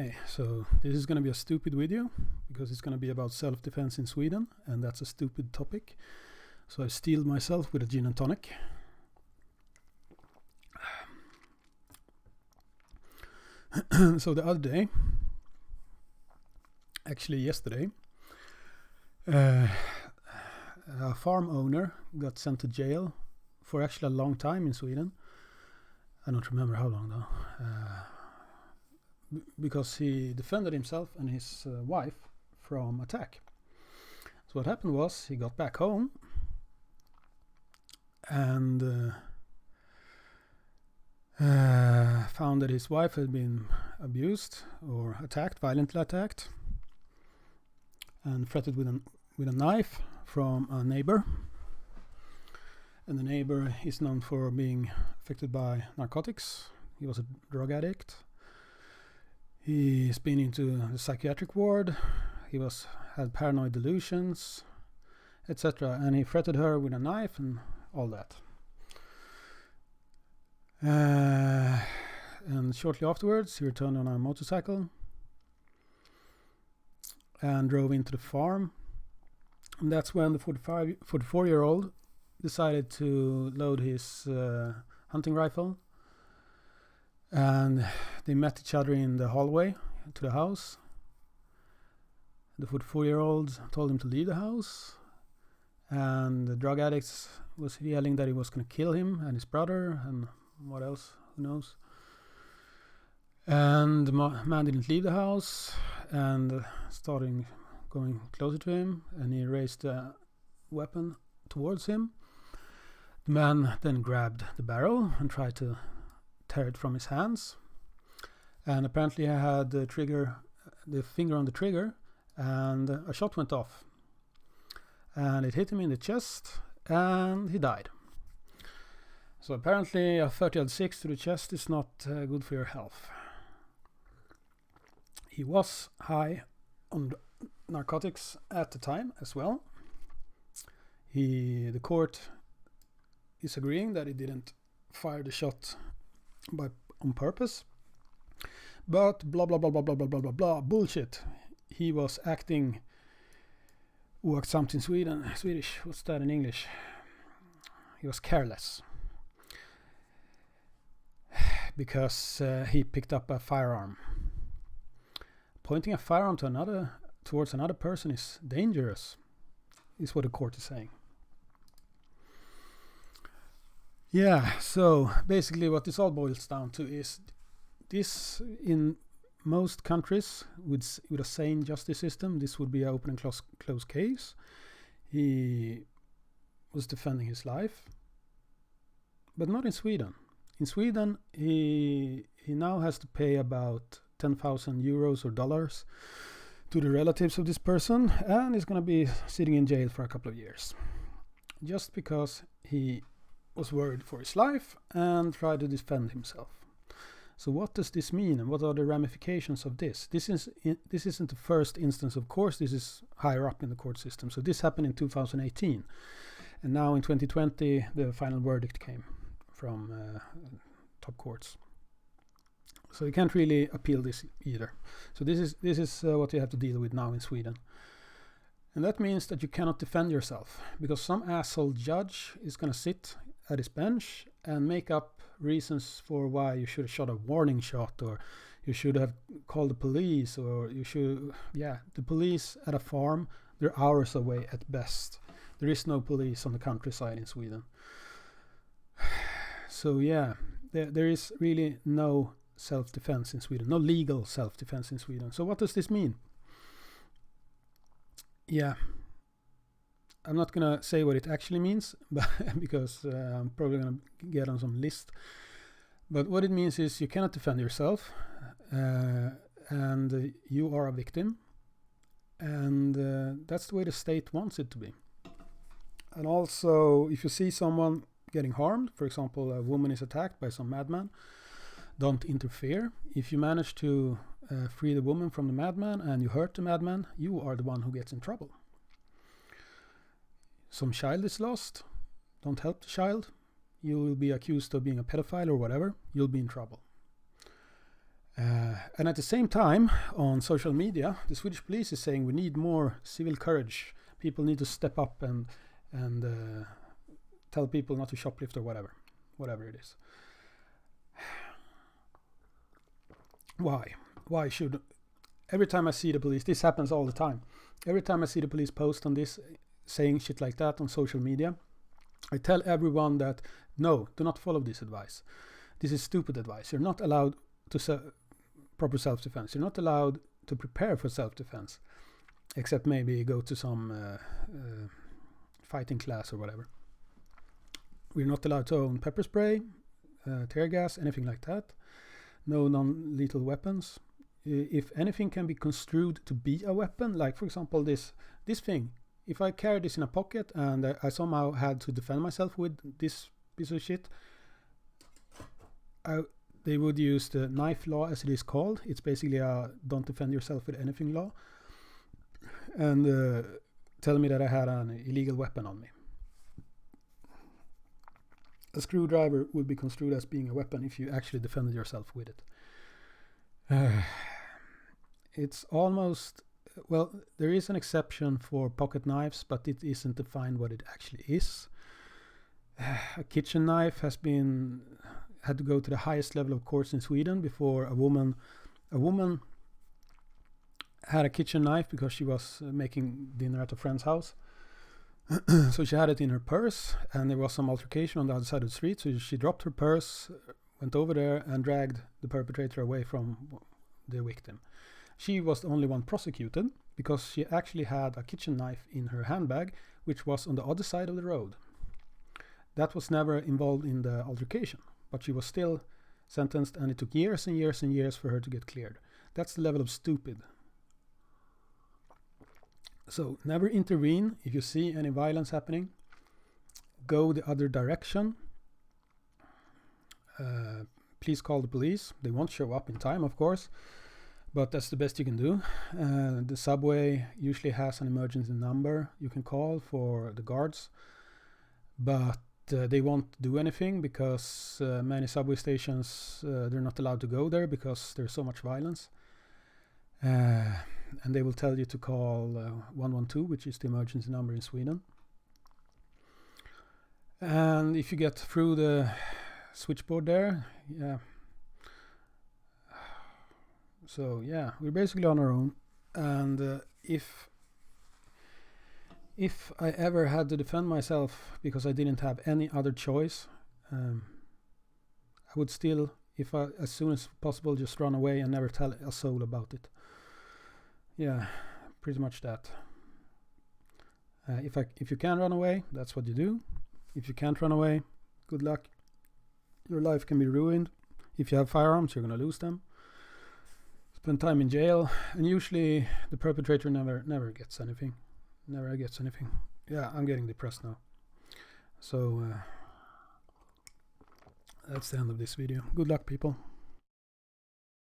Okay, so this is going to be a stupid video because it's going to be about self-defense in Sweden, and that's a stupid topic. So I steeled myself with a gin and tonic. So the other day, actually yesterday, a farm owner got sent to jail for actually a long time in Sweden. I don't remember how long though. Because he defended himself and his wife from attack. So what happened was he got back home and found that his wife had been abused or attacked, violently attacked, and threatened with a knife from a neighbor. And the neighbor is known for being affected by narcotics. He was a drug addict. He's been into the psychiatric ward. He had paranoid delusions, etc. And he threatened her with a knife and all that. And shortly afterwards, he returned on a motorcycle and drove into the farm. And that's when the 44-year-old decided to load his hunting rifle. And they met each other in the hallway to the house. The 44-year-old told him to leave the house, and the drug addict was yelling that he was going to kill him and his brother and what else, who knows. And the man didn't leave the house and started going closer to him, and he raised a weapon towards him. The man then grabbed the barrel and tried to tear it from his hands, and apparently he had the finger on the trigger, and a shot went off and it hit him in the chest and he died. So apparently a 30-06 to the chest is not good for your health. He was high on narcotics at the time as well. The court is agreeing that he didn't fire the shot on purpose, but blah blah blah blah blah blah blah blah blah bullshit. He was acting oaktsamt in Swedish. What's that in English? He was careless because he picked up a firearm. Pointing a firearm towards another person is dangerous, is what the court is saying. Yeah, so basically what this all boils down to is this: in most countries with a sane justice system, this would be an open and close case. He was defending his life, but not in Sweden. In Sweden, he now has to pay about 10,000 euros or dollars to the relatives of this person, and he's going to be sitting in jail for a couple of years just because he was worried for his life and tried to defend himself. So what does this mean, and what are the ramifications of this? This isn't the first instance, of course. This is higher up in the court system. So this happened in 2018, and now in 2020 the final verdict came from top courts. So you can't really appeal this either. So this is what you have to deal with now in Sweden. And that means that you cannot defend yourself, because some asshole judge is going to sit at his bench and make up reasons for why you should have shot a warning shot, or you should have called the police, or the police at a farm, they're hours away at best. There is no police on the countryside in Sweden. So yeah, there is really no self-defense in Sweden, no legal self-defense in Sweden. So what does this mean? Yeah, I'm not gonna say what it actually means, but because I'm probably gonna get on some list. But what it means is you cannot defend yourself, and you are a victim, and that's the way the state wants it to be. And also, if you see someone getting harmed, for example, a woman is attacked by some madman, don't interfere. If you manage to free the woman from the madman and you hurt the madman, you are the one who gets in trouble. Some child is lost, don't help the child, you will be accused of being a pedophile or whatever, you'll be in trouble. And at the same time, on social media, the Swedish police is saying we need more civil courage. People need to step up and tell people not to shoplift or whatever it is. Why should... Every time I see the police, this happens all the time. Every time I see the police post on this, saying shit like that on social media, I tell everyone that, no, do not follow this advice. This is stupid advice. You're not allowed to proper self-defense. You're not allowed to prepare for self-defense, except maybe go to some fighting class or whatever. We're not allowed to own pepper spray, tear gas, anything like that. No non-lethal weapons. If anything can be construed to be a weapon, like for example this thing, if I carry this in a pocket and I somehow had to defend myself with this piece of shit, they would use the knife law, as it is called. It's basically a don't defend yourself with anything law, and tell me that I had an illegal weapon on me. A screwdriver would be construed as being a weapon if you actually defended yourself with it. It's almost... Well, there is an exception for pocket knives, but it isn't defined what it actually is. A kitchen knife had to go to the highest level of courts in Sweden before a woman had a kitchen knife because she was making dinner at a friend's house. So she had it in her purse, and there was some altercation on the other side of the street, so she dropped her purse, went over there and dragged the perpetrator away from the victim. She was the only one prosecuted because she actually had a kitchen knife in her handbag, which was on the other side of the road. That was never involved in the altercation, but she was still sentenced, and it took years and years and years for her to get cleared. That's the level of stupid. So never intervene if you see any violence happening. Go the other direction. Please call the police. They won't show up in time, of course, but that's the best you can do. The subway usually has an emergency number you can call for the guards, but they won't do anything because many subway stations, they're not allowed to go there because there's so much violence. And they will tell you to call 112, which is the emergency number in Sweden. And if you get through the switchboard there, yeah. So yeah, we're basically on our own. And if I ever had to defend myself because I didn't have any other choice, I would still, as soon as possible, just run away and never tell a soul about it. Yeah, pretty much that. If you can run away, that's what you do. If you can't run away, good luck. Your life can be ruined. If you have firearms, you're gonna lose them. Spend time in jail, and usually the perpetrator never gets anything. Never gets anything. Yeah, I'm getting depressed now. So that's the end of this video. Good luck, people.